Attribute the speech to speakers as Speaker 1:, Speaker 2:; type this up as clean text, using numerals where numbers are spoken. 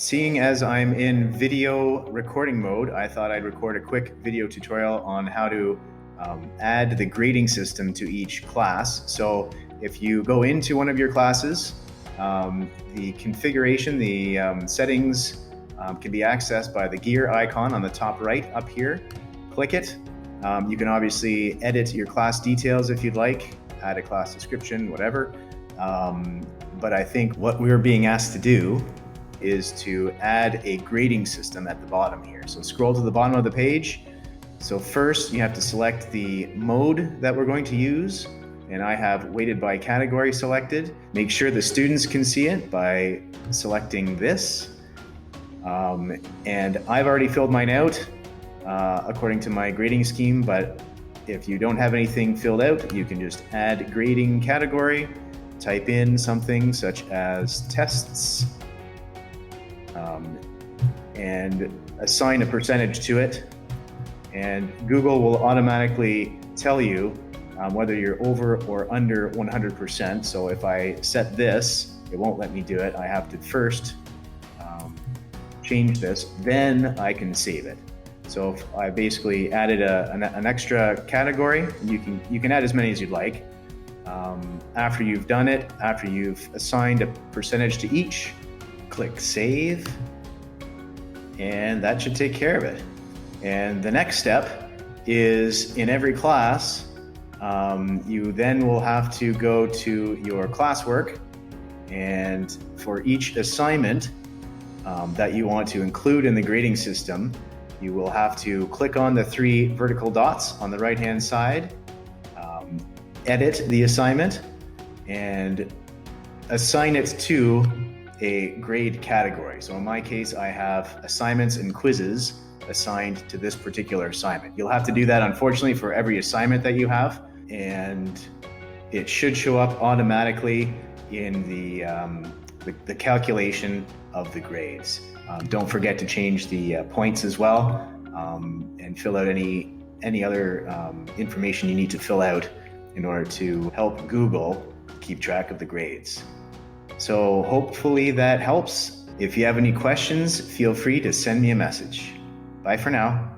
Speaker 1: Seeing as I'm in video recording mode, I thought I'd record a quick video tutorial on how to add the grading system to each class. So if you go into one of your classes, the configuration, the settings can be accessed by the gear icon on the top right up here. Click it. You can obviously edit your class details if you'd like, add a class description, whatever. But I think what we're being asked to do is to add a grading system at the bottom here. So scroll to the bottom of the page. So first you have to select the mode that we're going to use. And I have weighted by category selected. Make sure the students can see it by selecting this. And I've already filled mine out according to my grading scheme, but if you don't have anything filled out, you can just add grading category, type in something such as tests, and assign a percentage to it. And Google will automatically tell you whether you're over or under 100%. So if I set this, it won't let me do it. I have to first change this, then I can save it. So if I basically added an extra category, you can add as many as you'd like. After you've done it, after you've assigned a percentage to each, click save, and that should take care of it. And the next step is in every class, you then will have to go to your classwork, and for each assignment that you want to include in the grading system, you will have to click on the 3 vertical dots on the right-hand side, edit the assignment, and assign it to a grade category. So in my case, I have assignments and quizzes assigned to this particular assignment. You'll have to do that, unfortunately, for every assignment that you have, and it should show up automatically in the calculation of the grades. Don't forget to change the points as well, and fill out any other information you need to fill out in order to help Google keep track of the grades. So hopefully that helps. If you have any questions, feel free to send me a message. Bye for now.